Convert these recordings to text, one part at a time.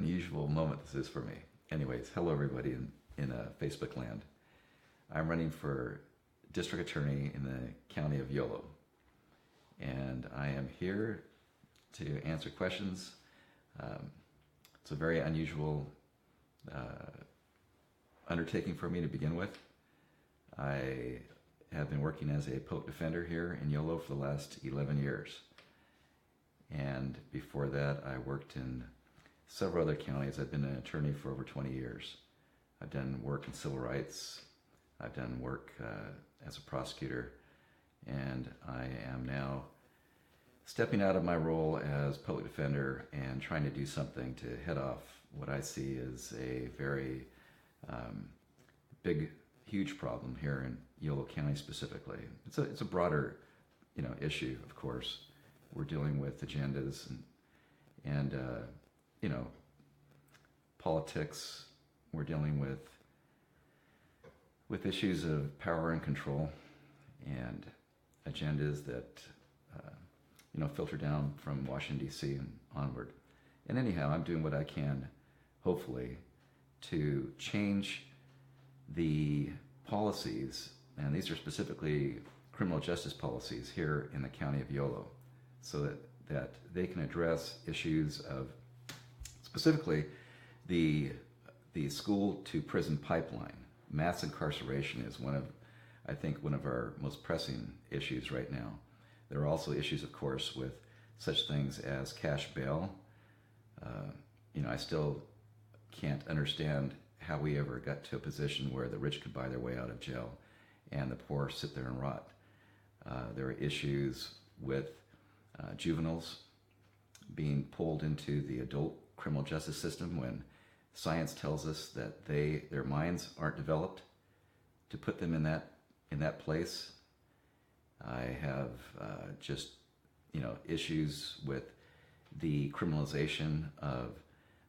Unusual moment this is for me. Anyways, hello everybody in Facebook land. I'm running for district attorney in the county of Yolo, and I am here to answer questions. It's a very unusual undertaking for me to begin with. I have been working as a public defender here in Yolo for the last 11 years, and before that I worked in several other counties. I've been an attorney for over 20 years. I've done work in civil rights. I've done work as a prosecutor, and I am now stepping out of my role as public defender and trying to do something to head off what I see as a very big, huge problem here in Yolo County specifically. It's a broader, issue. Of course, we're dealing with agendas and politics. We're dealing with issues of power and control and agendas that filter down from Washington D.C. and onward. And anyhow, I'm doing what I can, hopefully, to change the policies, and these are specifically criminal justice policies here in the county of Yolo, so that they can address issues of specifically the school to prison pipeline. Mass incarceration is one of our most pressing issues right now. There are also issues, of course, with such things as cash bail. I still can't understand how we ever got to a position where the rich could buy their way out of jail and the poor sit there and rot. There are issues with juveniles being pulled into the adult criminal justice system when science tells us that their minds aren't developed to put them in that place. I have issues with the criminalization of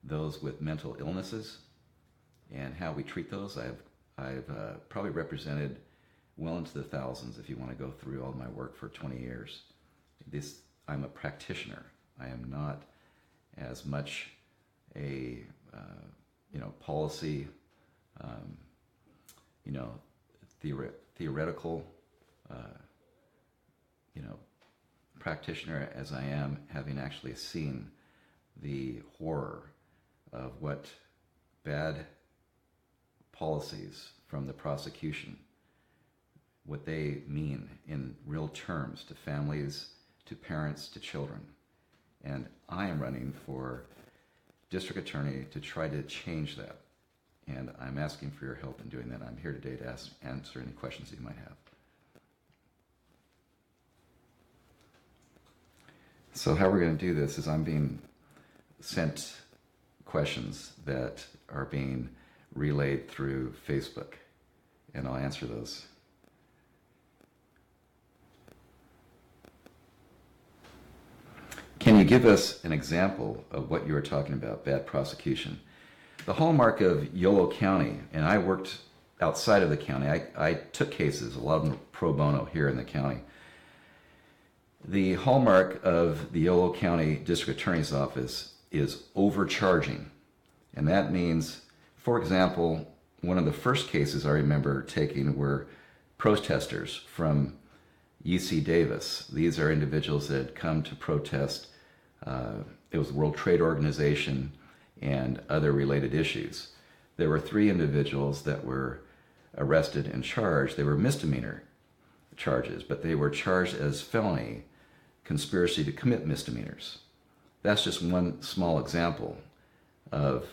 those with mental illnesses and how we treat those. I've probably represented well into the thousands if you want to go through all my work for 20 years. I'm a practitioner. I am not as much a policy, theoretical, practitioner as I am having actually seen the horror of what bad policies from the prosecution, what they mean in real terms to families, to parents, to children. And I am running for district attorney to try to change that. And I'm asking for your help in doing that. I'm here today to answer any questions that you might have. So how we're going to do this is I'm being sent questions that are being relayed through Facebook, and I'll answer those. Can you give us an example of what you were talking about, bad prosecution? The hallmark of Yolo County, and I worked outside of the county, I took cases, a lot of them pro bono here in the county. The hallmark of the Yolo County District Attorney's Office is overcharging. And that means, for example, one of the first cases I remember taking were protesters from UC Davis. These are individuals that had come to protest. It was the World Trade Organization and other related issues. There were 3 individuals that were arrested and charged. They were misdemeanor charges, but they were charged as felony conspiracy to commit misdemeanors. That's just one small example of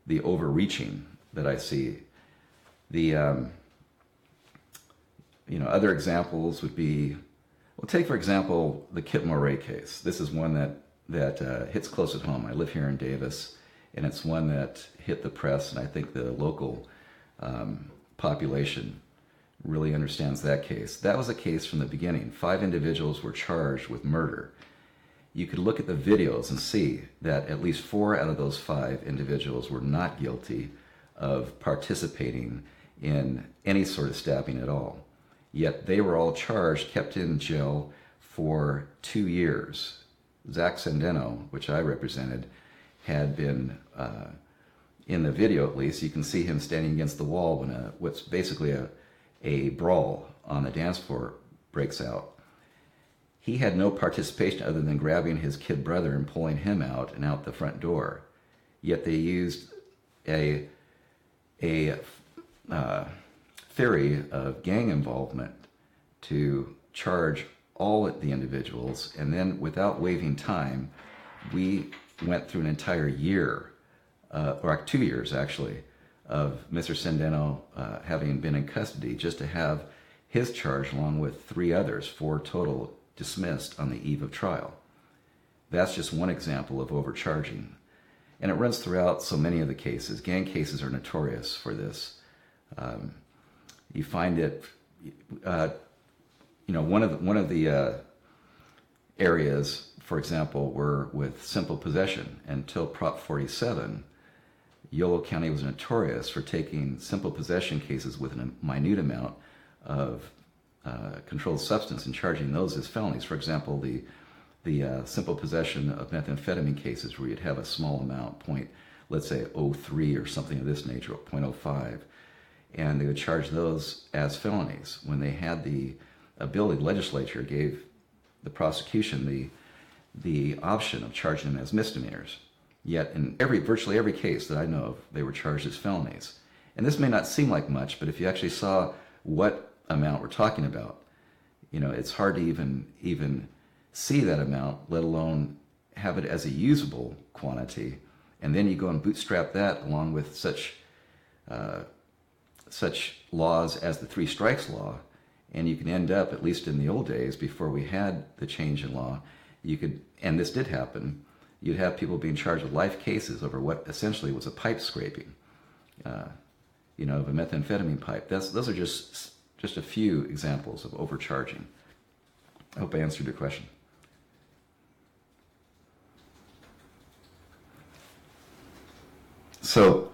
the overreaching that I see. The other examples would be, well, take for example the Kip Moray case. This is one that hits close at home. I live here in Davis, and it's one that hit the press, and I think the local population really understands that case. That was a case from the beginning. 5 individuals were charged with murder. You could look at the videos and see that at least 4 out of those 5 individuals were not guilty of participating in any sort of stabbing at all. Yet they were all charged, kept in jail for 2 years. Zach Sendeno, which I represented, had been, in the video at least, you can see him standing against the wall when what's basically a brawl on the dance floor breaks out. He had no participation other than grabbing his kid brother and pulling him out and out the front door. Yet they used a theory of gang involvement to charge all the individuals, and then without waiving time, we went through an entire year, or 2 years actually, of Mr. Sendeno having been in custody just to have his charge along with 3 others, 4 total, dismissed on the eve of trial. That's just one example of overcharging. And it runs throughout so many of the cases. Gang cases are notorious for this. You find it, one of the areas, for example, were with simple possession. Until Prop 47, Yolo County was notorious for taking simple possession cases with a minute amount of controlled substance and charging those as felonies. For example, the simple possession of methamphetamine cases where you'd have a small amount, let's say 0.03 or something of this nature, 0.05, and they would charge those as felonies. When they had the ability, the legislature gave the prosecution the option of charging them as misdemeanors. Yet in virtually every case that I know of, they were charged as felonies. And this may not seem like much, but if you actually saw what amount we're talking about, it's hard to even see that amount, let alone have it as a usable quantity. And then you go and bootstrap that along with such laws as the 3 strikes law, and you can end up, at least in the old days before we had the change in law, and this did happen, you'd have people being charged with life cases over what essentially was a pipe scraping, of a methamphetamine pipe. Those are just a few examples of overcharging. I hope I answered your question. So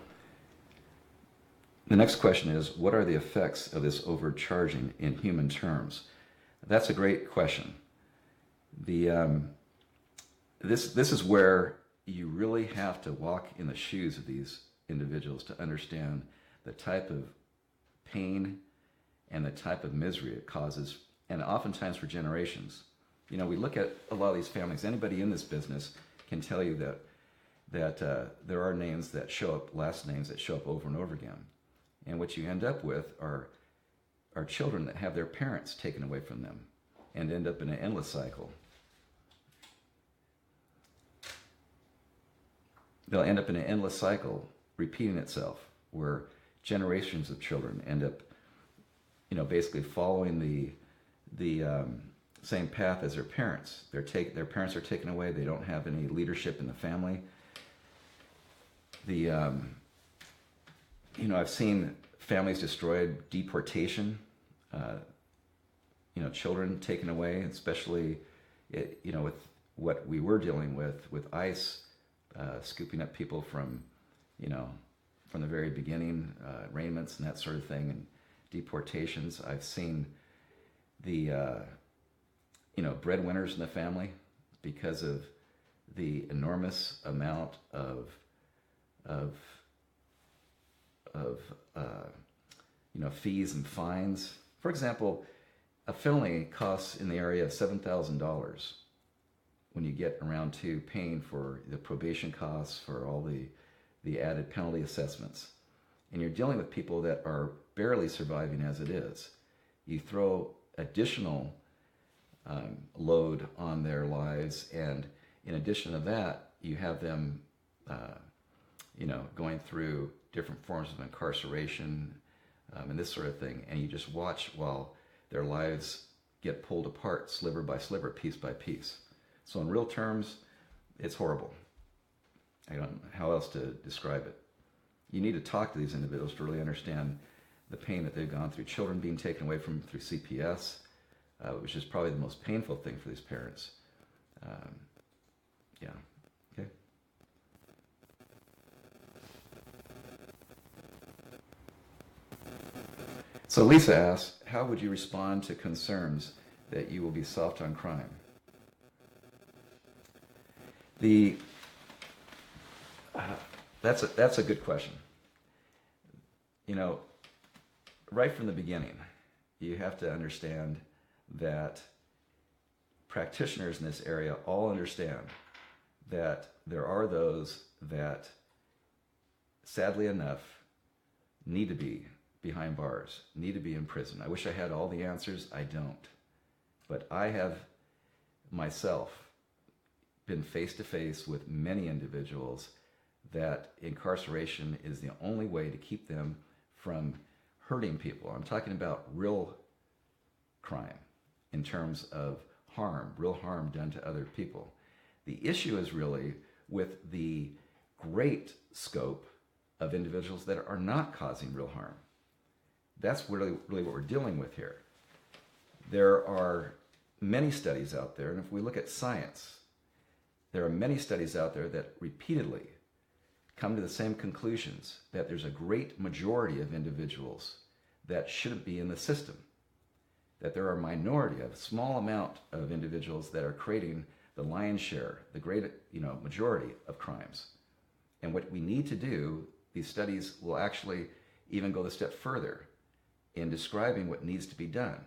the next question is, what are the effects of this overcharging in human terms? That's a great question. This is where you really have to walk in the shoes of these individuals to understand the type of pain and the type of misery it causes, and oftentimes for generations. We look at a lot of these families. Anybody in this business can tell you that there are names that show up, last names that show up over and over again. And what you end up with are children that have their parents taken away from them and end up in an endless cycle. They'll end up in an endless cycle repeating itself, where generations of children end up, basically following the same path as their parents. Their parents are taken away. They don't have any leadership in the family. I've seen families destroyed, deportation, children taken away, especially, with what we were dealing with ICE, scooping up people from the very beginning, arraignments and that sort of thing, and deportations. I've seen the, breadwinners in the family, because of the enormous amount of fees and fines. For example, a felony costs in the area of $7,000 when you get around to paying for the probation costs, for all the added penalty assessments. And you're dealing with people that are barely surviving as it is. You throw additional load on their lives, and in addition to that, you have them going through different forms of incarceration and this sort of thing, and you just watch while their lives get pulled apart sliver by sliver, piece by piece. So in real terms, it's horrible. I don't know how else to describe it. You need to talk to these individuals to really understand the pain that they've gone through. Children being taken away from through CPS, which is probably the most painful thing for these parents. Okay. So Lisa asks, how would you respond to concerns that you will be soft on crime? That's a good question. You know, right from the beginning, you have to understand that practitioners in this area all understand that there are those that, sadly enough, need to be behind bars, need to be in prison. I wish I had all the answers. I don't. But I have myself been face to face with many individuals that incarceration is the only way to keep them from hurting people. I'm talking about real crime in terms of harm, real harm done to other people. The issue is really with the great scope of individuals that are not causing real harm. That's really what we're dealing with here. There are many studies out there, and if we look at science, there are many studies out there that repeatedly come to the same conclusions, that there's a great majority of individuals that shouldn't be in the system, that there are a minority, a small amount of individuals that are creating the lion's share, the great majority of crimes. And what we need to do, these studies will actually even go a step further in describing what needs to be done.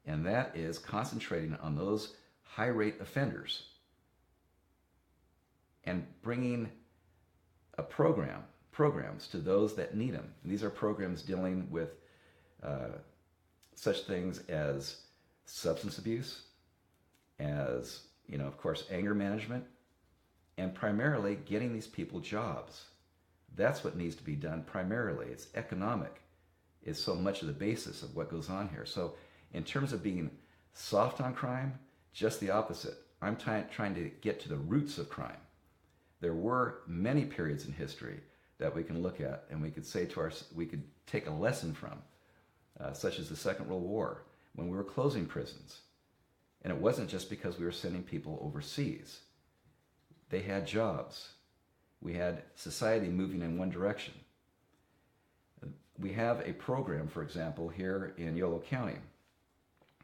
And that is concentrating on those high rate offenders and bringing a programs to those that need them. And these are programs dealing with such things as substance abuse, as, of course, anger management, and primarily getting these people jobs. That's what needs to be done primarily. It's economic is so much of the basis of what goes on here. So in terms of being soft on crime, just the opposite. I'm trying to get to the roots of crime. There were many periods in history that we can look at and we could say we could take a lesson from, such as the Second World War, when we were closing prisons. And it wasn't just because we were sending people overseas. They had jobs. We had society moving in one direction. We have a program, for example, here in Yolo County,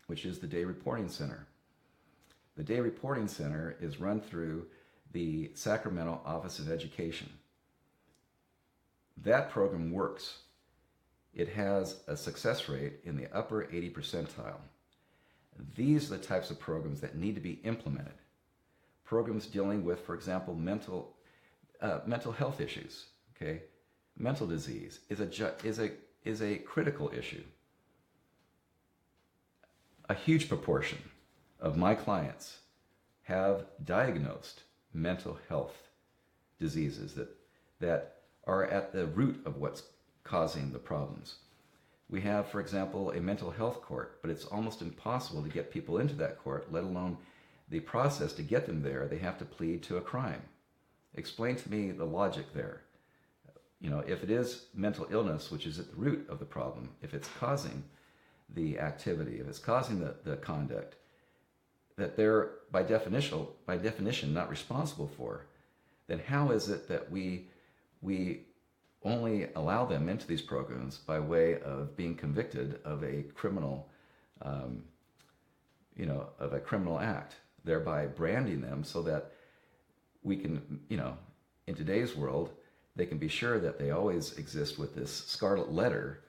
which is the Day Reporting Center. The Day Reporting Center is run through the Sacramento Office of Education. That program works. It has a success rate in the upper 80 percentile. These are the types of programs that need to be implemented. Programs dealing with, for example, mental health issues. Okay, mental disease is a critical issue. A huge proportion of my clients have diagnosed mental health diseases that are at the root of what's causing the problems. We have, for example, a mental health court, but it's almost impossible to get people into that court, let alone the process to get them there. They have to plead to a crime. Explain to me the logic there. If it is mental illness, which is at the root of the problem, if it's causing the activity, if it's causing the conduct that they're by definition not responsible for, then how is it that we only allow them into these programs by way of being convicted of a criminal, of a criminal act, thereby branding them so that we can, in today's world, they can be sure that they always exist with this scarlet letter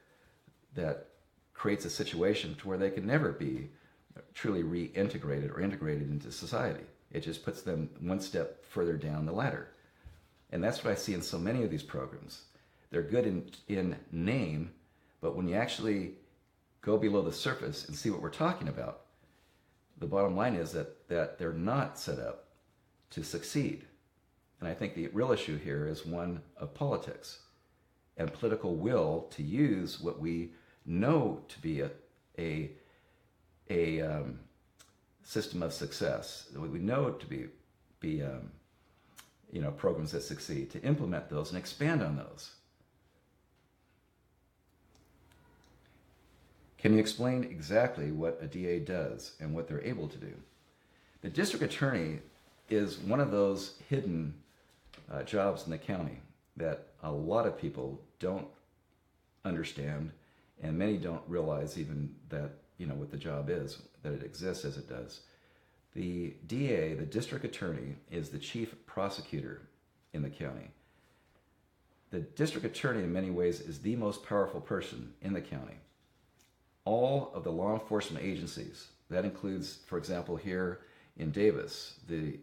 that creates a situation to where they can never be truly reintegrated or integrated into society. It just puts them one step further down the ladder. And that's what I see in so many of these programs. They're good in name, but when you actually go below the surface and see what we're talking about, the bottom line is that they're not set up to succeed. And I think the real issue here is one of politics and political will to use what we know to be a system of success, what we know to be programs that succeed, to implement those and expand on those. Can you explain exactly what a DA does and what they're able to do? The district attorney is one of those hidden jobs in the county that a lot of people don't understand, and many don't realize even that, what the job is, that it exists as it does. The DA, the district attorney, is the chief prosecutor in the county. The district attorney in many ways is the most powerful person in the county. All of the law enforcement agencies, that includes, for example, here in Davis, the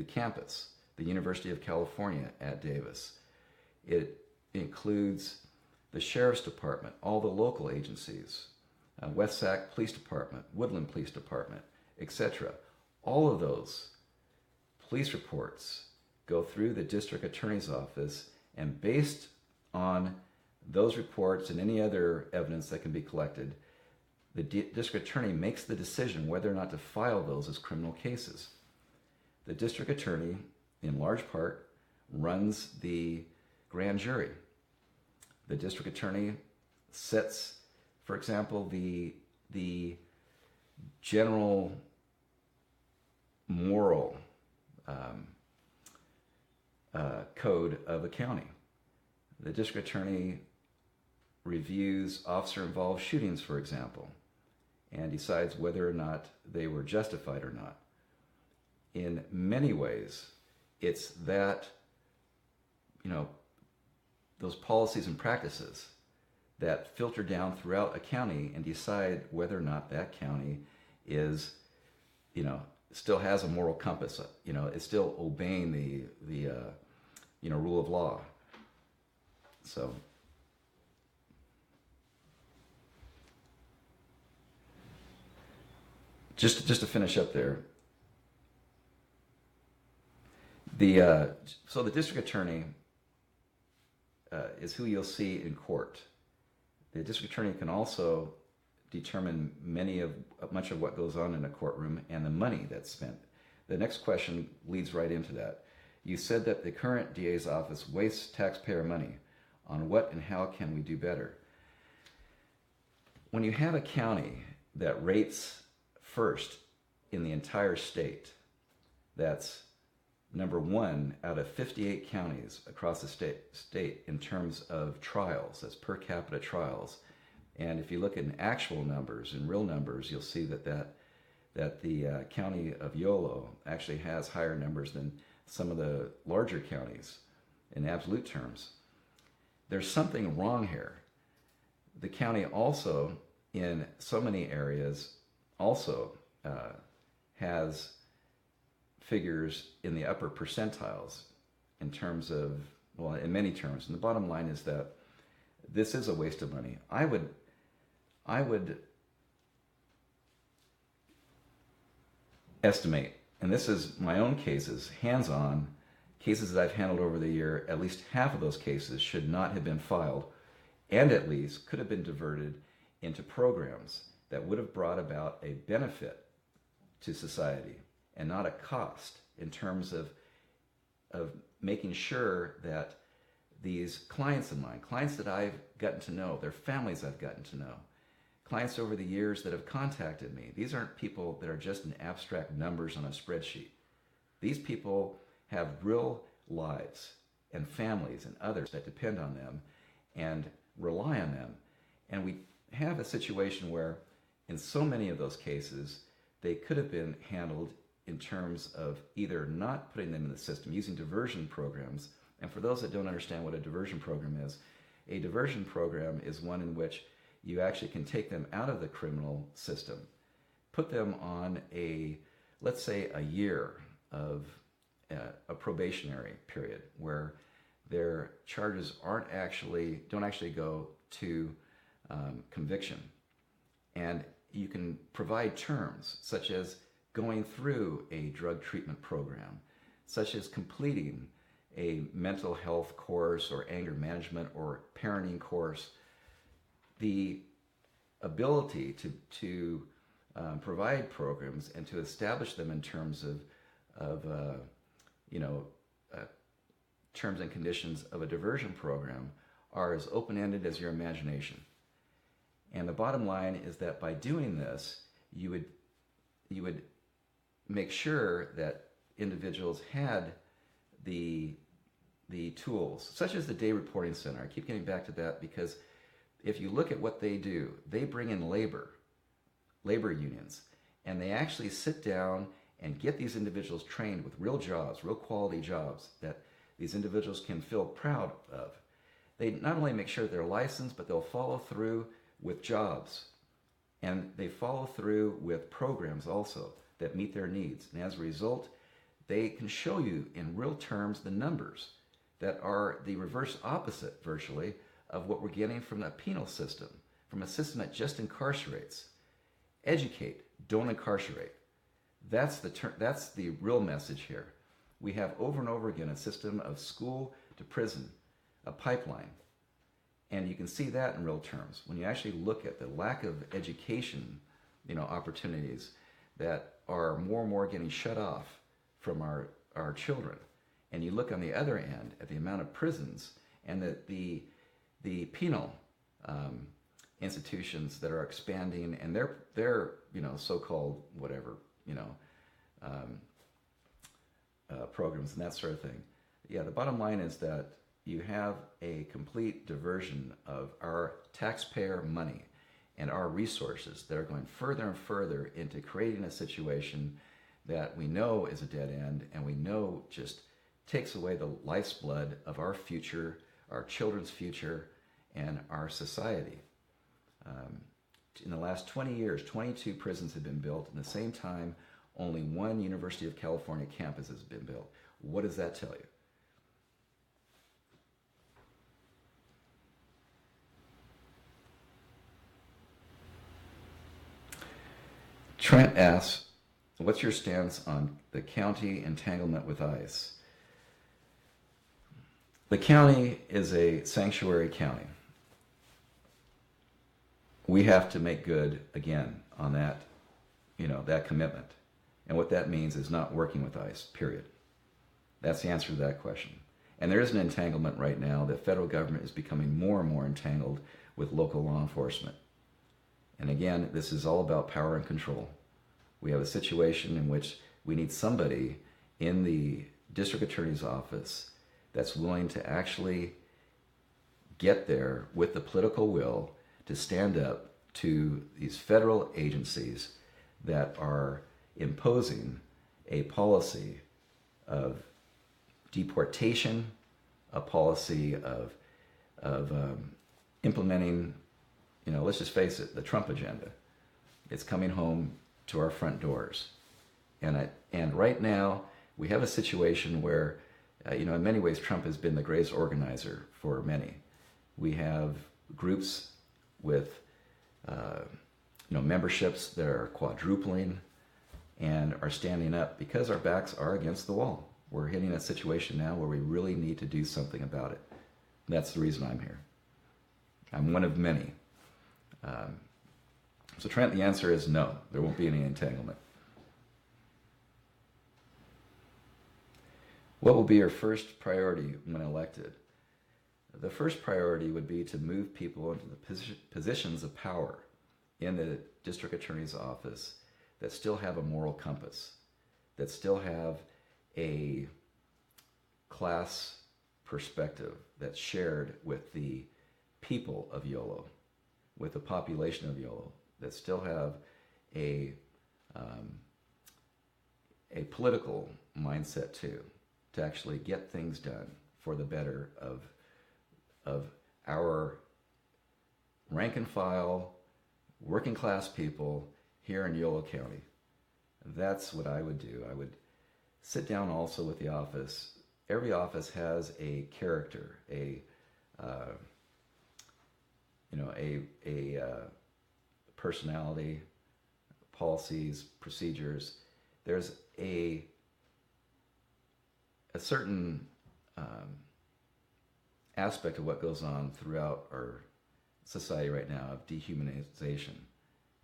campus, the University of California at Davis. It includes the Sheriff's Department, all the local agencies, West Sac Police Department, Woodland Police Department, etc. All of those police reports go through the district attorney's office, and based on those reports and any other evidence that can be collected, the district attorney makes the decision whether or not to file those as criminal cases. The district attorney, in large part, runs the grand jury. The district attorney sets, for example, the general moral code of a county. The district attorney reviews officer-involved shootings, for example, and decides whether or not they were justified or not. In many ways, it's that, those policies and practices that filter down throughout a county and decide whether or not that county is, still has a moral compass. It's still obeying the rule of law. So, just to finish up there, so the district attorney is who you'll see in court. The district attorney can also determine much of what goes on in a courtroom and the money that's spent. The next question leads right into that. You said that the current DA's office wastes taxpayer money. On what and how can we do better? When you have a county that rates first in the entire state, that's number 1 out of 58 counties across the state in terms of trials, that's per capita trials. And if you look in actual numbers, in real numbers, you'll see that the county of Yolo actually has higher numbers than some of the larger counties in absolute terms. There's something wrong here. The county also, in so many areas, also has figures in the upper percentiles in terms of, well, in many terms. And the bottom line is that this is a waste of money. I would estimate, and this is my own cases, hands-on, cases that I've handled over the year, at least half of those cases should not have been filed, and at least could have been diverted into programs that would have brought about a benefit to society and not a cost, in terms of making sure that these clients of mine, clients that I've gotten to know, their families I've gotten to know, clients over the years that have contacted me, these aren't people that are just in abstract numbers on a spreadsheet. These people have real lives and families and others that depend on them and rely on them. And we have a situation where in so many of those cases, they could have been handled in terms of either not putting them in the system, using diversion programs. And for those that don't understand what a diversion program is, a diversion program is one in which you actually can take them out of the criminal system, put them on let's say a year of a probationary period where their charges don't actually go to conviction. And you can provide terms such as going through a drug treatment program, such as completing a mental health course or anger management or parenting course. The ability to provide programs and to establish them in terms of terms and conditions of a diversion program are as open-ended as your imagination. And the bottom line is that by doing this, you would make sure that individuals had the tools, such as the Day Reporting Center. I keep getting back to that because if you look at what they do, they bring in labor unions, and they actually sit down and get these individuals trained with real jobs, real quality jobs that these individuals can feel proud of. They not only make sure they're licensed, but they'll follow through with jobs. And they follow through with programs also that meet their needs. And as a result, they can show you in real terms the numbers that are the reverse opposite, virtually, of what we're getting from the penal system, from a system that just incarcerates. Educate, don't incarcerate. That's the real message here. We have over and over again a system of school to prison, a pipeline. And you can see that in real terms when you actually look at the lack of education, opportunities that are more and more getting shut off from our children. And you look on the other end at the amount of prisons and the penal institutions that are expanding, and their so-called whatever programs and that sort of thing. Yeah, the bottom line is that you have a complete diversion of our taxpayer money and our resources that are going further and further into creating a situation that we know is a dead end, and we know just takes away the life's blood of our future, our children's future, and our society. In the last 20 years, 22 prisons have been built. In the same time, only one University of California campus has been built. What does that tell you? Trent asks, what's your stance on the county entanglement with ICE? The county is a sanctuary county. We have to make good again on that, that commitment. And what that means is not working with ICE, period. That's the answer to that question. And there is an entanglement right now. The federal government is becoming more and more entangled with local law enforcement. And again, this is all about power and control. We have a situation in which we need somebody in the district attorney's office that's willing to actually get there with the political will to stand up to these federal agencies that are imposing a policy of deportation, a policy of implementing, let's just face it, the Trump agenda. It's coming home to our front doors. And right now, we have a situation where, in many ways, Trump has been the greatest organizer for many. We have groups with, memberships that are quadrupling and are standing up because our backs are against the wall. We're hitting a situation now where we really need to do something about it. That's the reason I'm here. I'm one of many. So Trent, the answer is no. There won't be any entanglement. What will be your first priority when elected? The first priority would be to move people into the positions of power in the district attorney's office that still have a moral compass, that still have a class perspective that's shared with the people of YOLO, with the population of YOLO, that still have a political mindset too, to actually get things done for the better of our rank and file, working class people here in YOLO County. That's what I would do. I would sit down also with the office. Every office has a character, a personality, policies, procedures. There's a certain aspect of what goes on throughout our society right now of dehumanization.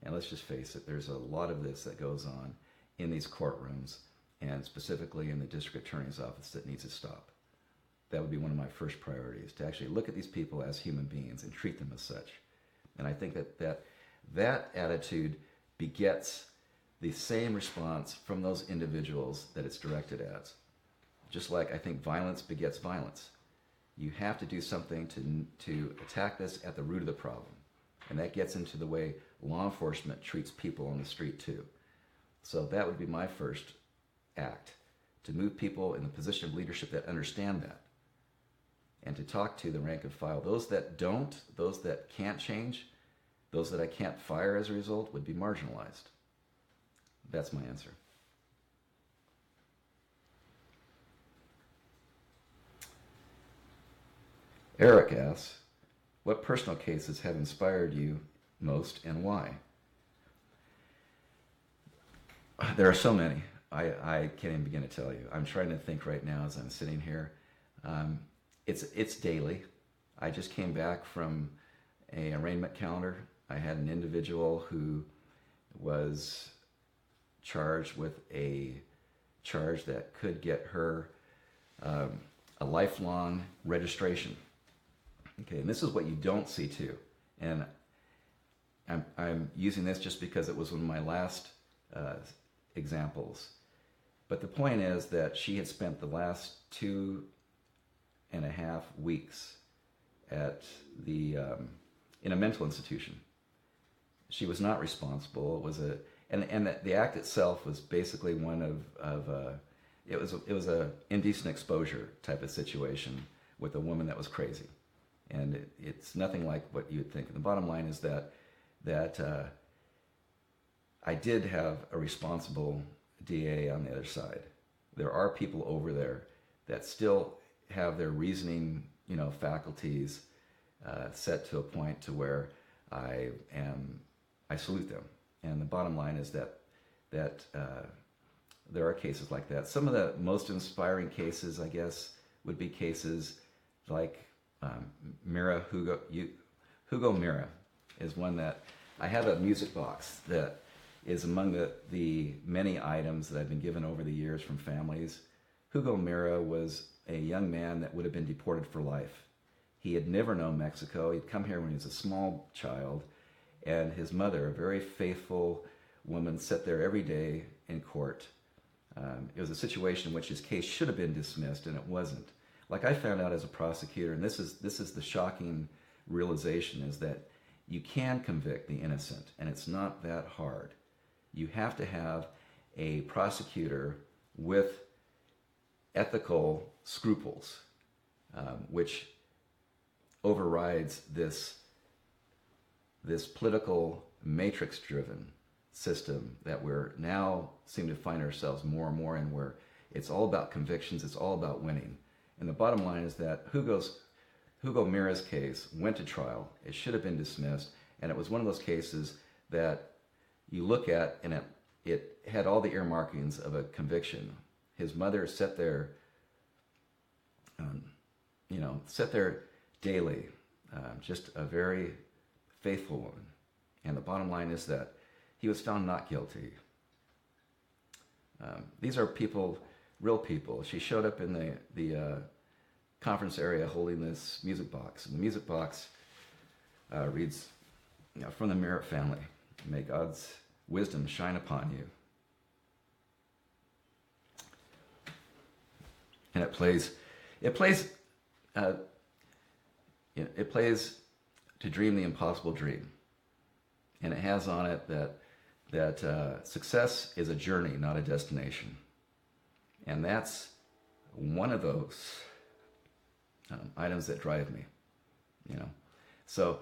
And let's just face it, there's a lot of this that goes on in these courtrooms, and specifically in the district attorney's office, that needs to stop. That would be one of my first priorities, to actually look at these people as human beings and treat them as such. And I think that attitude begets the same response from those individuals that it's directed at. Just like I think violence begets violence. You have to do something to attack this at the root of the problem. And that gets into the way law enforcement treats people on the street too. So that would be my first act, to move people in the position of leadership that understand that. and to talk to the rank and file. Those that don't, those that can't change, those that I can't fire as a result would be marginalized. That's my answer. Eric asks, what personal cases have inspired you most and why? There are so many. I can't even begin to tell you. I'm trying to think right now as I'm sitting here. It's daily. I just came back from an arraignment calendar. I had an individual who was charged with a charge that could get her a lifelong registration. Okay, and this is what you don't see too. And I'm using this just because it was one of my last examples. But the point is that she had spent the last 2.5 weeks at in a mental institution. She was not responsible. It was the act itself was basically one of it was a indecent exposure type of situation with a woman that was crazy, and it's nothing like what you would think. And the bottom line is that I did have a responsible DA on the other side. There are people over there that still have their reasoning, faculties set to a point to where I salute them. And the bottom line is that there are cases like that. Some of the most inspiring cases, I guess, would be cases like Hugo Mira is one that I have a music box that is among the many items that I've been given over the years from families. Hugo Mira was a young man that would have been deported for life. He had never known Mexico. He'd come here when he was a small child, and his mother, a very faithful woman, sat there every day in court. It was a situation in which his case should have been dismissed, and it wasn't. Like I found out as a prosecutor, and this is the shocking realization, is that you can convict the innocent, and it's not that hard. You have to have a prosecutor with ethical scruples, which overrides this political matrix-driven system that we're now seem to find ourselves more and more in, where it's all about convictions, it's all about winning. And the bottom line is that Hugo Mira's case went to trial. It should have been dismissed, and it was one of those cases that you look at and it had all the earmarkings of a conviction. His mother sat there, daily, just a very faithful woman. And the bottom line is that he was found not guilty. These are people, real people. She showed up in the conference area holding this music box. And the music box reads, from the Merritt family, may God's wisdom shine upon you. And it plays to dream the impossible dream. And it has on it that success is a journey, not a destination. And that's one of those items that drive me, So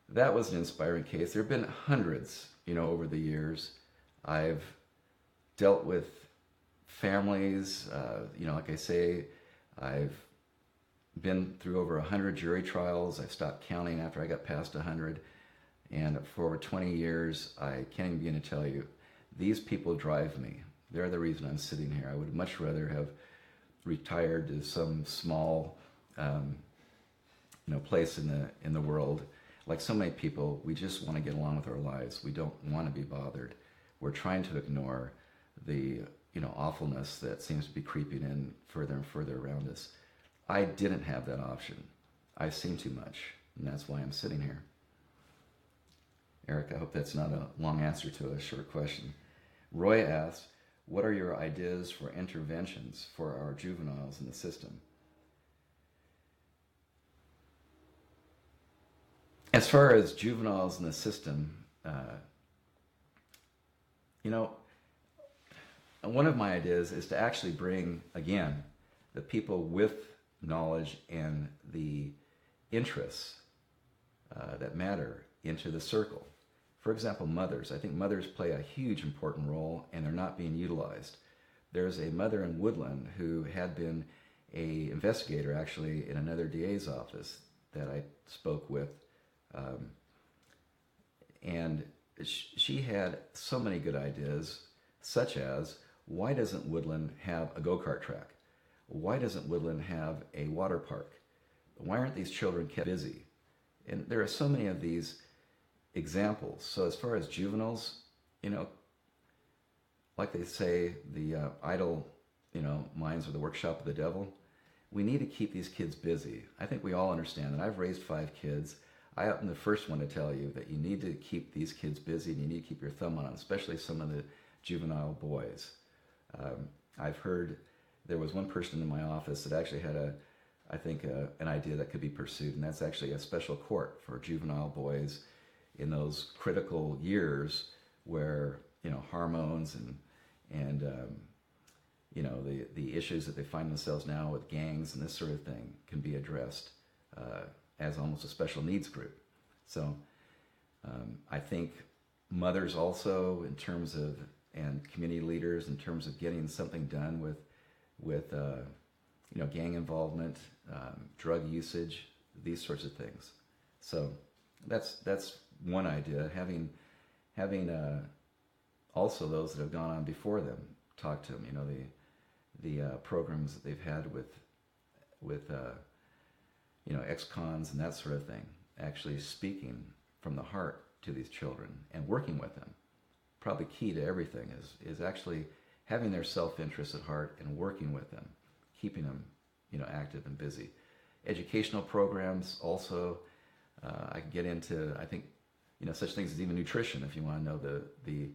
that was an inspiring case. There have been hundreds, over the years. I've dealt with families, like I say, I've been through over 100 jury trials. I stopped counting after I got past 100. And for over 20 years, I can't even begin to tell you, these people drive me. They're the reason I'm sitting here. I would much rather have retired to some small, place in the world. Like so many people, we just want to get along with our lives. We don't want to be bothered. We're trying to ignore the, awfulness that seems to be creeping in further and further around us. I didn't have that option. I've seen too much, and that's why I'm sitting here. Eric, I hope that's not a long answer to a short question. Roy asks, what are your ideas for interventions for our juveniles in the system? As far as juveniles in the system, one of my ideas is to actually bring, again, the people with knowledge and the interests that matter into the circle. For example, mothers. I think mothers play a huge important role, and they're not being utilized. There's a mother in Woodland who had been a investigator actually in another DA's office that I spoke with, and she had so many good ideas, such as, why doesn't Woodland have a go-kart track? Why doesn't Woodland have a water park? Why aren't these children kept busy? And there are so many of these examples. So as far as juveniles, like they say, the idle, minds are the workshop of the devil. We need to keep these kids busy. I think we all understand that. I've raised 5 kids. I am the first one to tell you that you need to keep these kids busy, and you need to keep your thumb on them, especially some of the juvenile boys. I've heard there was one person in my office that actually had an idea that could be pursued, and that's actually a special court for juvenile boys in those critical years where hormones and the issues that they find themselves now with gangs and this sort of thing can be addressed as almost a special needs group. So I think mothers also, in terms of, and community leaders, in terms of getting something done with gang involvement, drug usage, these sorts of things. So that's one idea. Having also those that have gone on before them talk to them. The programs that they've had with ex-cons and that sort of thing. Actually speaking from the heart to these children and working with them. Probably key to everything is actually having their self-interest at heart and working with them, keeping them active and busy. Educational programs also. I can get into, I think, such things as even nutrition, if you want to know the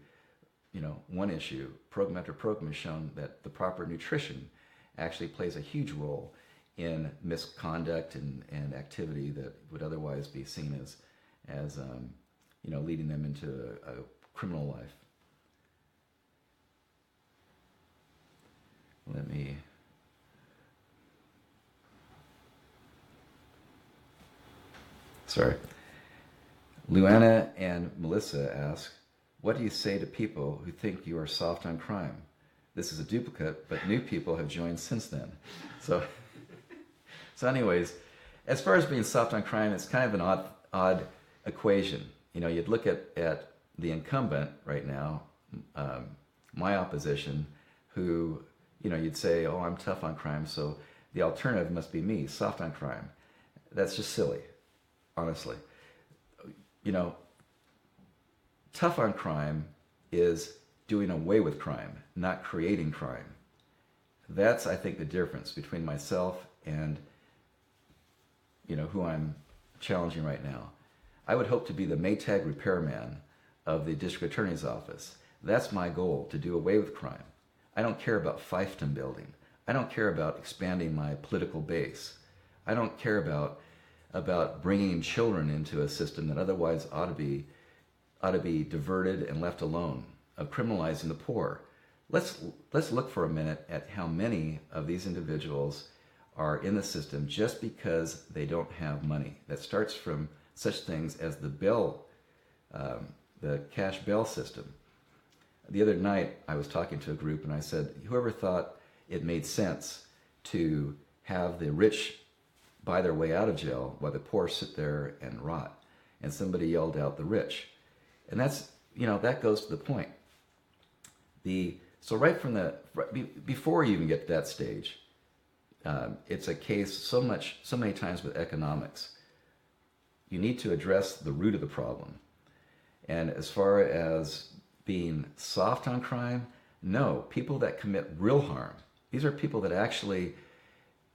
one issue. Program after program has shown that the proper nutrition actually plays a huge role in misconduct and activity that would otherwise be seen as leading them into a criminal life. Luana and Melissa ask, what do you say to people who think you are soft on crime? This is a duplicate, but new people have joined since then. So anyways, as far as being soft on crime, it's kind of an odd equation. You'd look at the incumbent right now, my opposition, who, you'd say, oh, I'm tough on crime, so the alternative must be me, soft on crime. That's just silly, honestly. Tough on crime is doing away with crime, not creating crime. That's, I think, the difference between myself and, who I'm challenging right now. I would hope to be the Maytag repairman of the district attorney's office. That's my goal, to do away with crime. I don't care about fiefdom building. I don't care about expanding my political base. I don't care about bringing children into a system that otherwise ought to be diverted and left alone, of criminalizing the poor. Let's look for a minute at how many of these individuals are in the system just because they don't have money. That starts from such things as the cash bail system. The other night I was talking to a group and I said, whoever thought it made sense to have the rich buy their way out of jail while the poor sit there and rot? And somebody yelled out, the rich. And that's, that goes to the point. So before you even get to that stage, it's a case so many times with economics. You need to address the root of the problem. And as far as being soft on crime, no, people that commit real harm, these are people that actually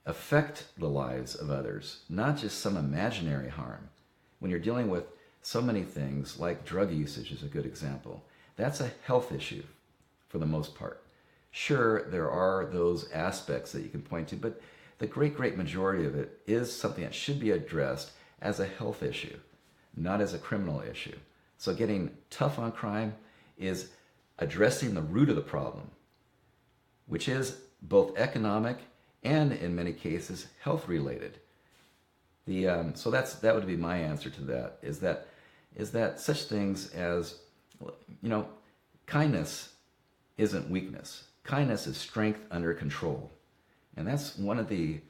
affect the lives of others, not just some imaginary harm. When you're dealing with so many things, like drug usage is a good example, that's a health issue for the most part. Sure, there are those aspects that you can point to, but the great majority of it is something that should be addressed as a health issue, not as a criminal issue. So getting tough on crime is addressing the root of the problem, which is both economic and in many cases health related. So that would be my answer to that. Is that such things as, kindness isn't weakness. Kindness is strength under control, and that's one of the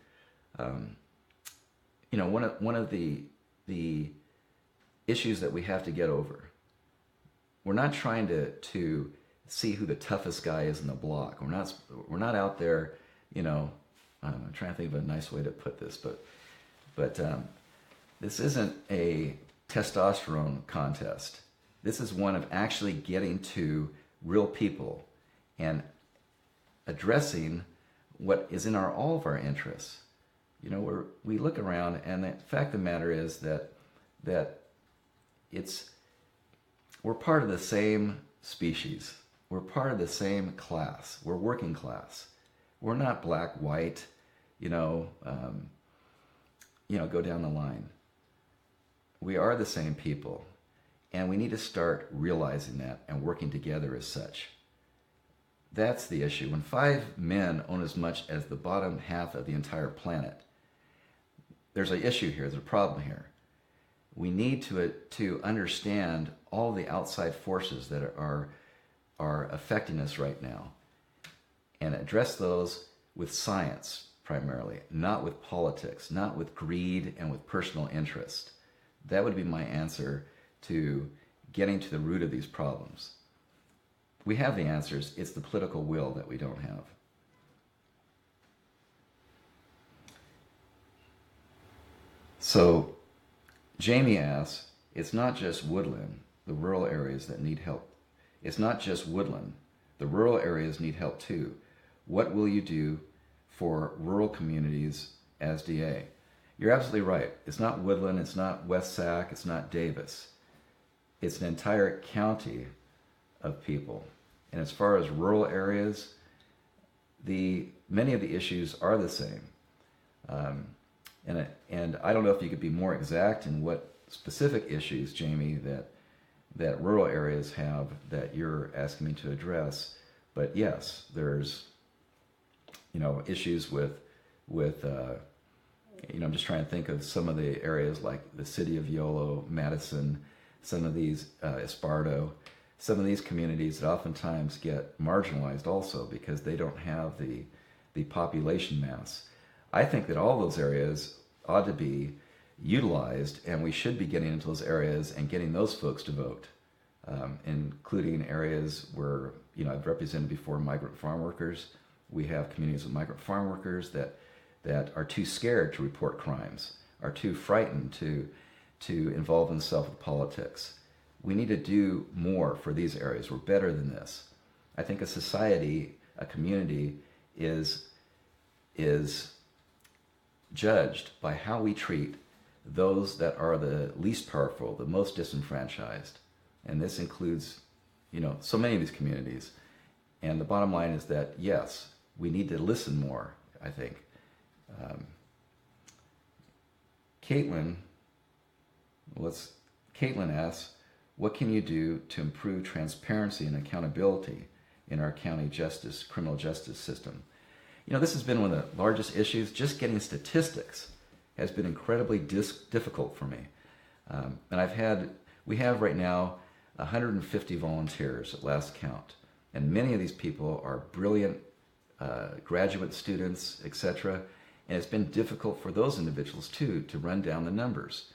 one of the issues that we have to get over. We're not trying to see who the toughest guy is in the block. We're not out there, I'm trying to think of a nice way to put this, but this isn't a testosterone contest. This is one of actually getting to real people and addressing what is in all of our interests. We look around, and the fact of the matter is that we're part of the same species. We're part of the same class. We're working class. We're not black, white, go down the line. We are the same people, and we need to start realizing that and working together as such. That's the issue. When 5 men own as much as the bottom half of the entire planet, there's an issue here, there's a problem here. We need to understand all the outside forces that are affecting us right now and address those with science primarily, not with politics, not with greed and with personal interest. That would be my answer to getting to the root of these problems. We have the answers, it's the political will that we don't have. So Jamie asks, it's not just woodland, the rural areas that need help. It's not just woodland, the rural areas need help too. What will you do for rural communities as DA? You're absolutely right. It's not Woodland, it's not West Sac, it's not Davis. It's an entire county of people. And as far as rural areas, many of the issues are the same. And I don't know if you could be more exact in what specific issues, Jamie, that rural areas have that you're asking me to address. But yes, there's issues with I'm just trying to think of some of the areas like the city of Yolo, Madison, some of these, Esparto, some of these communities that oftentimes get marginalized also because they don't have the population mass. I think that all those areas ought to be utilized, and we should be getting into those areas and getting those folks to vote, including areas where, I've represented before migrant farm workers. We have communities of migrant farm workers that are too scared to report crimes, are too frightened to involve themselves with politics. We need to do more for these areas. We're better than this. I think a society, a community is judged by how we treat those that are the least powerful, the most disenfranchised. And this includes, so many of these communities. And the bottom line is that, yes, we need to listen more, I think. Caitlin asks, what can you do to improve transparency and accountability in our county criminal justice system? This has been one of the largest issues. Just getting statistics has been incredibly difficult for me. And we have right now 150 volunteers at last count. And many of these people are brilliant graduate students, etc. And it's been difficult for those individuals too to run down the numbers.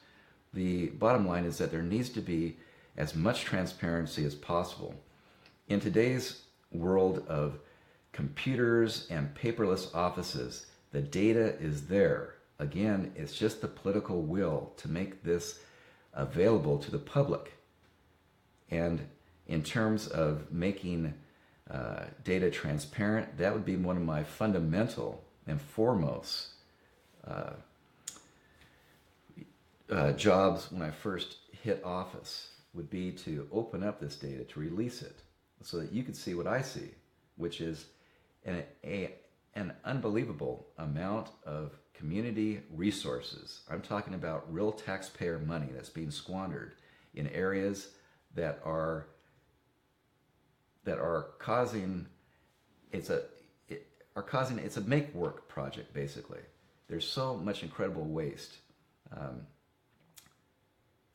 The bottom line is that there needs to be as much transparency as possible. In today's world of computers and paperless offices, the data is there. Again, it's just the political will to make this available to the public. And in terms of making data transparent, that would be one of my fundamental and foremost jobs when I first hit office, would be to open up this data, to release it, so that you could see what I see, which is an unbelievable amount of community resources. I'm talking about real taxpayer money that's being squandered in areas that are causing, are causing, it's a make work project basically. There's so much incredible waste.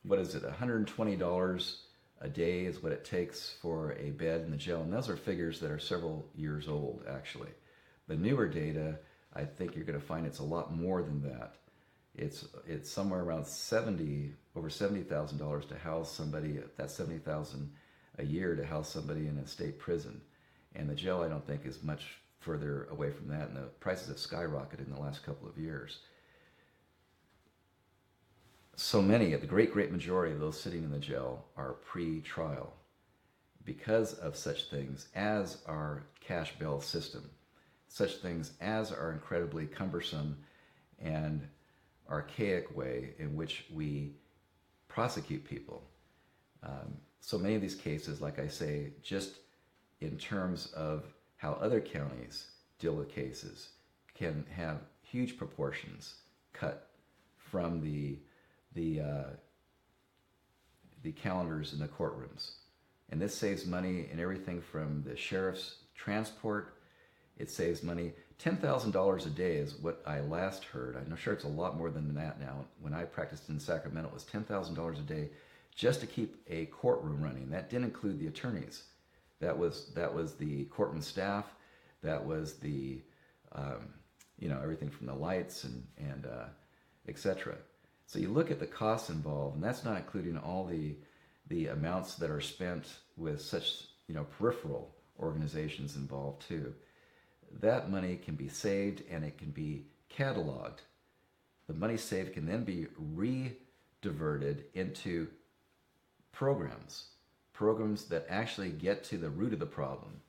What is it, $120 a day is what it takes for a bed in the jail. And those are figures that are several years old, actually. The newer data, I think you're going to find it's a lot more than that. It's somewhere around over $70,000 to house somebody. That's $70,000 a year to house somebody in a state prison. And the jail, I don't think, is much further away from that. And the prices have skyrocketed in the last couple of years. So many, the great majority of those sitting in the jail are pre-trial because of such things as our cash bail system, such things as our incredibly cumbersome and archaic way in which we prosecute people. So many of these cases, like I say, just in terms of how other counties deal with cases, can have huge proportions cut from the calendars in the courtrooms. And this saves money in everything from the sheriff's transport. It saves money. $10,000 a day is what I last heard. I'm sure it's a lot more than that now. When I practiced in Sacramento, it was $10,000 a day just to keep a courtroom running. That didn't include the attorneys. That was the courtroom staff. That was the everything from the lights and etc. So you look at the costs involved, and that's not including all the amounts that are spent with such peripheral organizations involved too. That money can be saved and it can be cataloged. The money saved can then be re-diverted into programs that actually get to the root of the problem.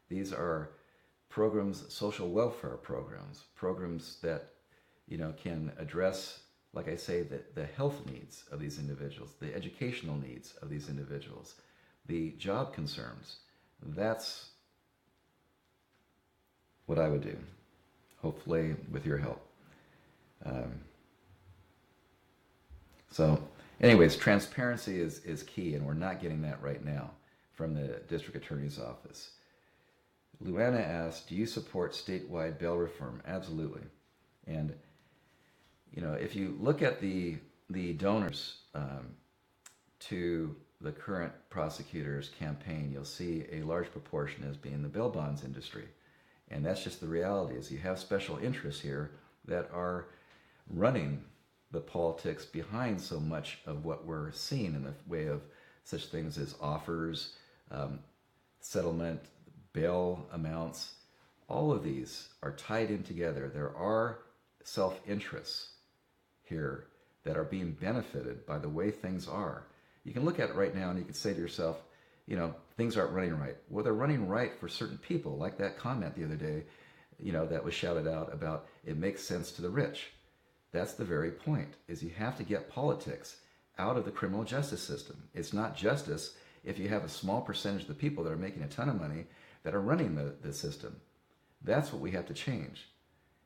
These are programs, social welfare programs that can address, like I say, the health needs of these individuals, the educational needs of these individuals, the job concerns. That's what I would do, hopefully with your help. So anyways, transparency is key, and we're not getting that right now from the district attorney's office. Luana asked, do you support statewide bail reform? Absolutely. And if you look at the donors to the current prosecutor's campaign, you'll see a large proportion as being the bail bonds industry. And that's just the reality, is you have special interests here that are running the politics behind so much of what we're seeing in the way of such things as offers, settlement, bail amounts. All of these are tied in together. There are self-interests here that are being benefited by the way things are. You can look at it right now and you can say to yourself, things aren't running right. Well, they're running right for certain people, like that comment the other day, that was shouted out about it makes sense to the rich. That's the very point, is you have to get politics out of the criminal justice system. It's not justice if you have a small percentage of the people that are making a ton of money that are running the system. That's what we have to change.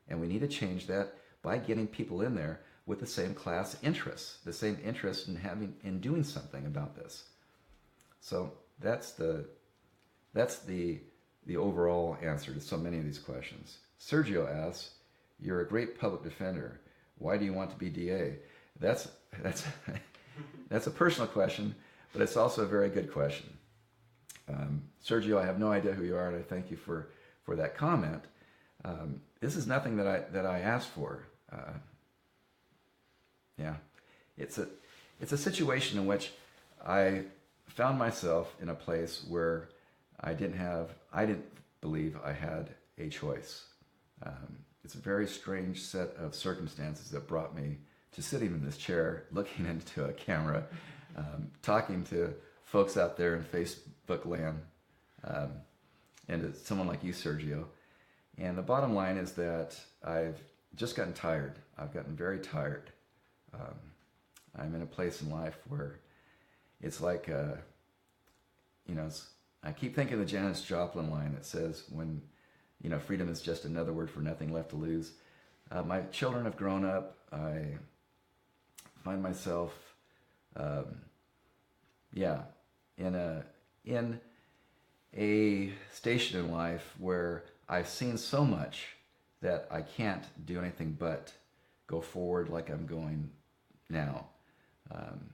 And we need to change that by getting people in there with the same class interests, the same interest in doing something about this. So that's the overall answer to so many of these questions. Sergio asks, you're a great public defender. Why do you want to be DA? That's a personal question, but it's also a very good question. Sergio, I have no idea who you are, and I thank you for that comment. This is nothing that I asked for. It's a situation in which I found myself in a place where I didn't believe I had a choice. It's a very strange set of circumstances that brought me to sitting in this chair, looking into a camera, talking to folks out there in Facebook land, and to someone like you, Sergio. And the bottom line is that I've just gotten tired. I've gotten very tired. I'm in a place in life where it's like, I keep thinking the Janis Joplin line that says, when, freedom is just another word for nothing left to lose. My children have grown up. I find myself, in a station in life where I've seen so much that I can't do anything but go forward like I'm going now. Um,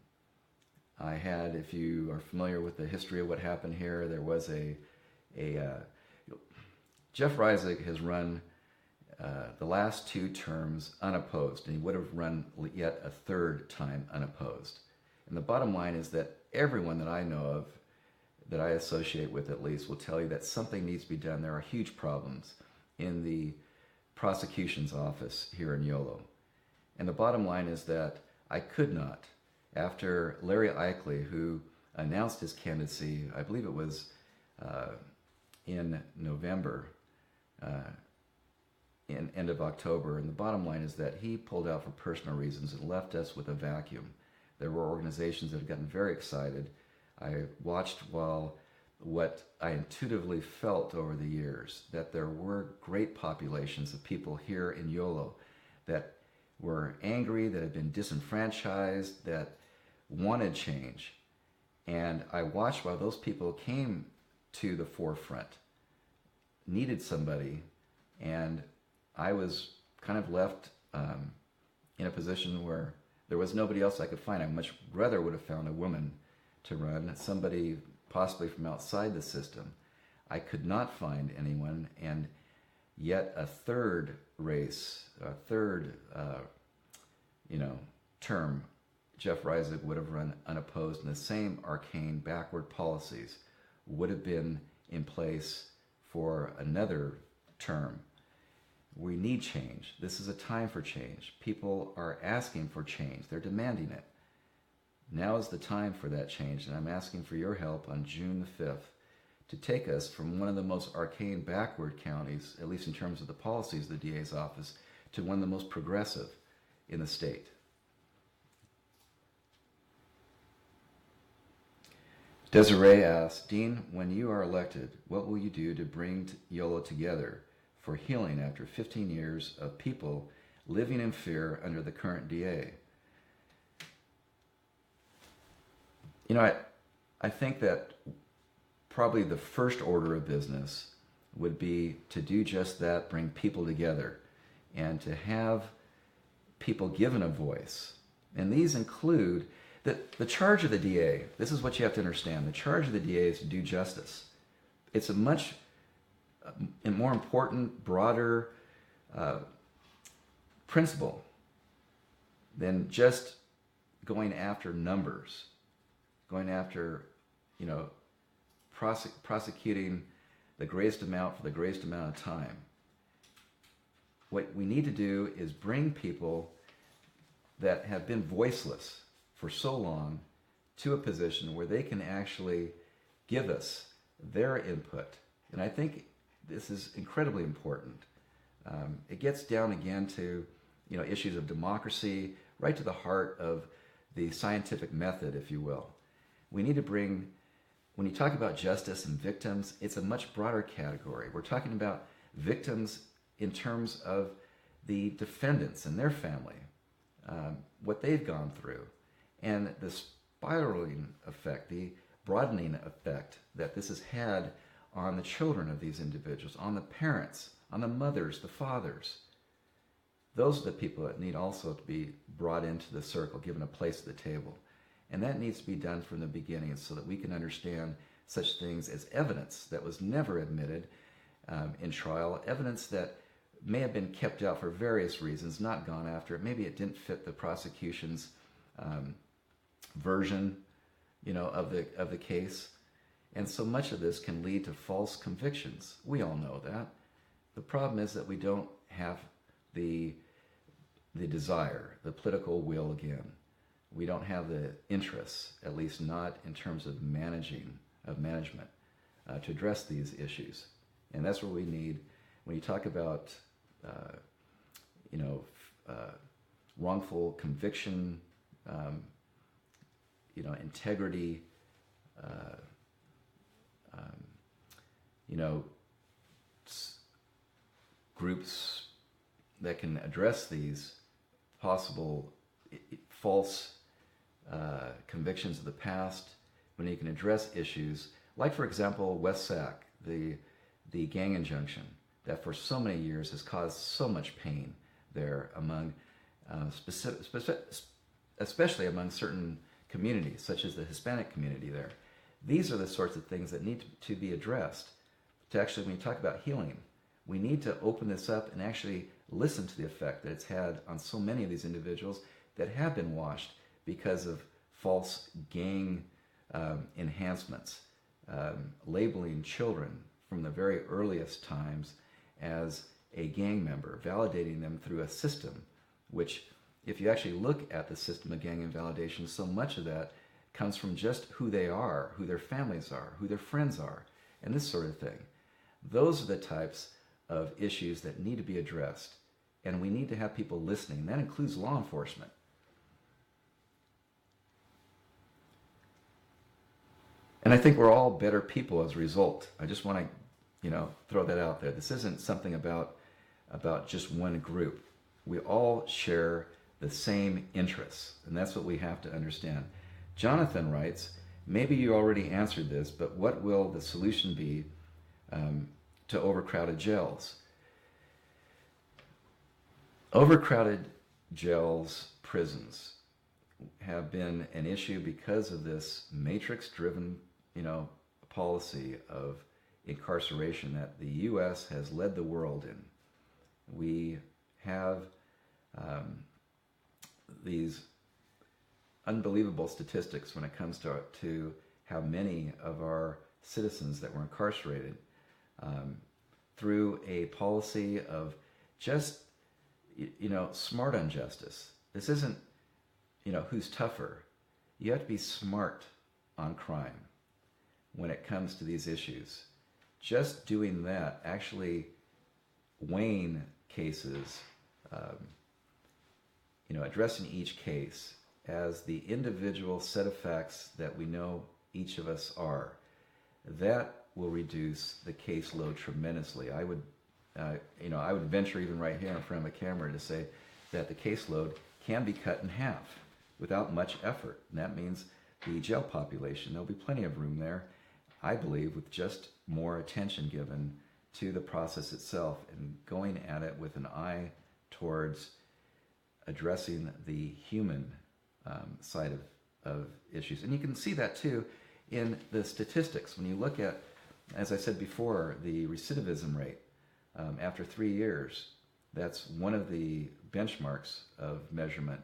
I had, if you are familiar with the history of what happened here, there was Jeff Reisig has run the last 2 terms unopposed, and he would have run yet a 3rd time unopposed. And the bottom line is that everyone that I know of, that I associate with at least, will tell you that something needs to be done. There are huge problems in the prosecution's office here in Yolo. And the bottom line is that I could not, after Larry Eichley, who announced his candidacy, I believe it was in November, in end of October, and the bottom line is that he pulled out for personal reasons and left us with a vacuum. There were organizations that had gotten very excited. I watched what I intuitively felt over the years, that there were great populations of people here in Yolo that were angry, that had been disenfranchised, that wanted change. And I watched while those people came to the forefront, needed somebody, and I was kind of left in a position where there was nobody else I could find. I much rather would have found a woman to run, somebody possibly from outside the system. I could not find anyone, and yet a 3rd race, a 3rd term, Jeff Reisig would have run unopposed, and the same arcane backward policies would have been in place for another term. We need change. This is a time for change. People are asking for change. They're demanding it. Now is the time for that change, and I'm asking for your help on June the 5th to take us from one of the most arcane backward counties, at least in terms of the policies of the DA's office, to one of the most progressive in the state. Desiree asks, Dean, when you are elected, what will you do to bring Yolo together for healing after 15 years of people living in fear under the current DA? You know, I think that probably the first order of business would be to do just that, bring people together, and to have people given a voice. And these include the charge of the DA. This is what you have to understand. The charge of the DA is to do justice. It's a much more important, broader principle than just going after numbers, going after, prosecuting the greatest amount for the greatest amount of time. What we need to do is bring people that have been voiceless for so long to a position where they can actually give us their input. And I think this is incredibly important. It gets down again to issues of democracy, right to the heart of the scientific method, if you will. We need to bring, when you talk about justice and victims, it's a much broader category. We're talking about victims in terms of the defendants and their family, what they've gone through, and the spiraling effect, the broadening effect that this has had on the children of these individuals, on the parents, on the mothers, the fathers. Those are the people that need also to be brought into the circle, given a place at the table. And that needs to be done from the beginning so that we can understand such things as evidence that was never admitted in trial, evidence that may have been kept out for various reasons, not gone after. Maybe it didn't fit the prosecution's version, of the case. And so much of this can lead to false convictions. We all know that. The problem is that we don't have the desire, the political will again. We don't have the interests, at least not in terms of management, to address these issues. And that's what we need. When you talk about, wrongful conviction, integrity, groups that can address these possible false convictions of the past, when you can address issues like, for example, West Sac, the gang injunction. that for so many years has caused so much pain there among, especially among certain communities, such as the Hispanic community there. These are the sorts of things that need to be addressed. To actually, when you talk about healing, we need to open this up and actually listen to the effect that it's had on so many of these individuals that have been washed because of false gang enhancements, labeling children from the very earliest times as a gang member, validating them through a system, which, if you actually look at the system of gang invalidation, so much of that comes from just who they are, who their families are, who their friends are, and this sort of thing. Those are the types of issues that need to be addressed, and we need to have people listening. That includes law enforcement. And I think we're all better people as a result. I just want to, throw that out there. This isn't something about just one group. We all share the same interests, and that's what we have to understand. Jonathan writes, maybe you already answered this, but what will the solution be to overcrowded jails? Overcrowded jails, prisons, have been an issue because of this matrix-driven, policy of incarceration that the U.S. has led the world in. We have these unbelievable statistics when it comes to how many of our citizens that were incarcerated through a policy of just, smart injustice. This isn't, who's tougher. You have to be smart on crime when it comes to these issues. Just doing that, actually weighing cases, addressing each case as the individual set of facts that we know each of us are, that will reduce the caseload tremendously. I would venture even right here in front of the camera to say that the caseload can be cut in half without much effort. And that means the jail population, there'll be plenty of room there, I believe, with just more attention given to the process itself and going at it with an eye towards addressing the human side of issues. And you can see that too in the statistics. When you look at, as I said before, the recidivism rate after 3 years, that's one of the benchmarks of measurement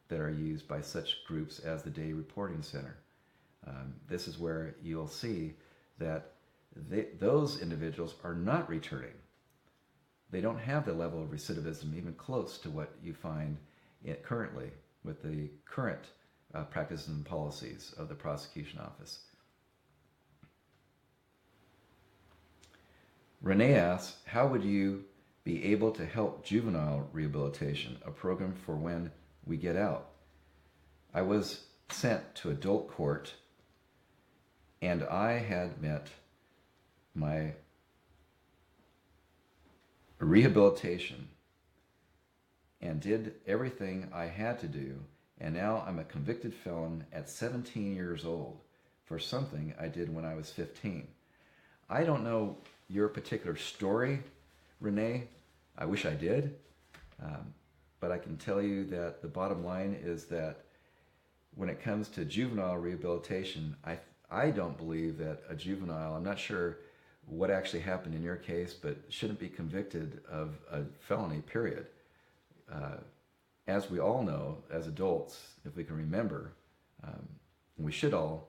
that are used by such groups as the Day Reporting Center. This is where you'll see that those individuals are not returning. They don't have the level of recidivism even close to what you find currently with the current practices and policies of the prosecution office. Renee asks, how would you be able to help juvenile rehabilitation, a program for when we get out? I was sent to adult court and I had met my rehabilitation and did everything I had to do, and now I'm a convicted felon at 17 years old for something I did when I was 15. I don't know your particular story, Renee. I wish I did, but I can tell you that the bottom line is that when it comes to juvenile rehabilitation, I don't believe that a juvenile, I'm not sure what actually happened in your case, but shouldn't be convicted of a felony, period. As we all know, as adults, if we can remember, we should all,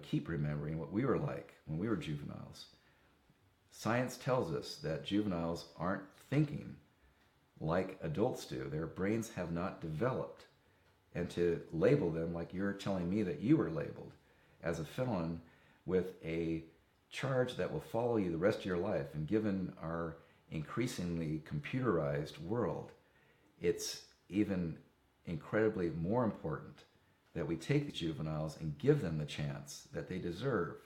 keep remembering what we were like when we were juveniles. Science tells us that juveniles aren't thinking like adults do. Their brains have not developed. And to label them like you're telling me that you were labeled as a felon with a charge that will follow you the rest of your life, and given our increasingly computerized world, it's even incredibly more important that we take the juveniles and give them the chance that they deserve.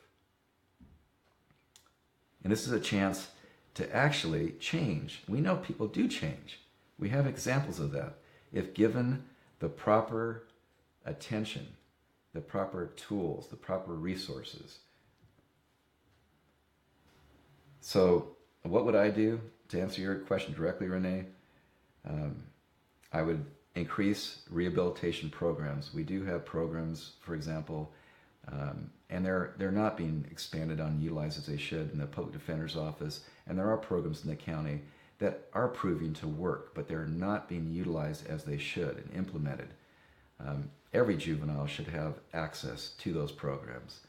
And this is a chance to actually change. We know people do change. We have examples of that. If given the proper attention, the proper tools, the proper resources. So what would I do? to answer your question directly, Renee, I would increase rehabilitation programs. We do have programs, for example, and they're not being expanded on and utilized as they should in the public defender's office, and there are programs in the county that are proving to work, but they're not being utilized as they should and implemented. Every juvenile should have access to those programs,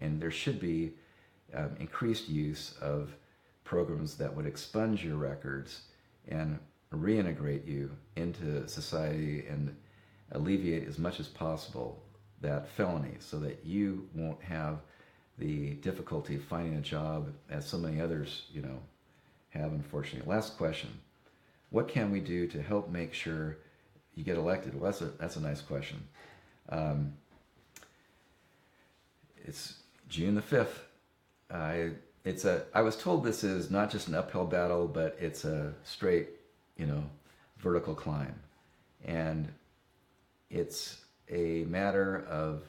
and there should be increased use of programs that would expunge your records and reintegrate you into society and alleviate as much as possible that felony, so that you won't have the difficulty of finding a job as so many others, have, unfortunately. Last question. What can we do to help make sure you get elected? Well, that's a nice question. It's June the 5th. I was told this is not just an uphill battle, but it's a straight, vertical climb. And it's a matter of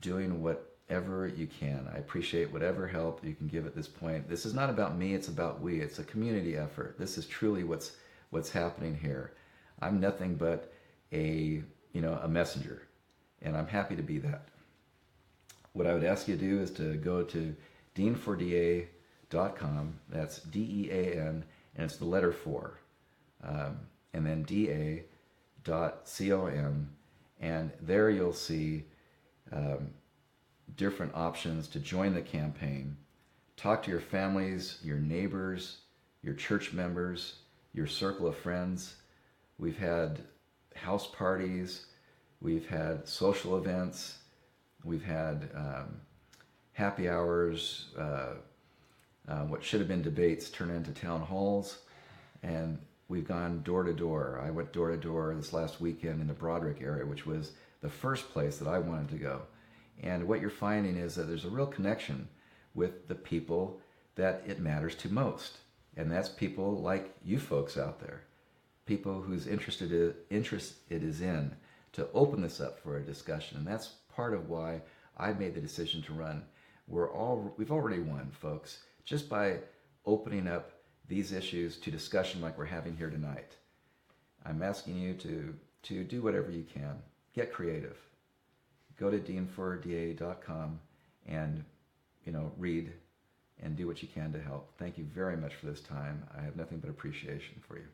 doing whatever you can. I appreciate whatever help you can give at this point. This is not about me, it's about we. It's a community effort. This is truly what's happening here. I'm nothing but a messenger, and I'm happy to be that. What I would ask you to do is to go to deanforda.com. That's DEAN, and it's the letter 4, and then da.com, and there you'll see different options to join the campaign. Talk to your families, your neighbors, your church members, your circle of friends. We've had house parties, we've had social events, we've had happy hours, what should have been debates turn into town halls, and we've gone door to door. I went door to door this last weekend in the Broderick area, which was the first place that I wanted to go. And what you're finding is that there's a real connection with the people that it matters to most. And that's people like you folks out there, people whose interest it is in to open this up for a discussion. And that's part of why I made the decision to run. We've already won, folks, just by opening up these issues to discussion like we're having here tonight. I'm asking you to do whatever you can. Get creative. Go to deanforda.com and read and do what you can to help. Thank you very much for this time. I have nothing but appreciation for you.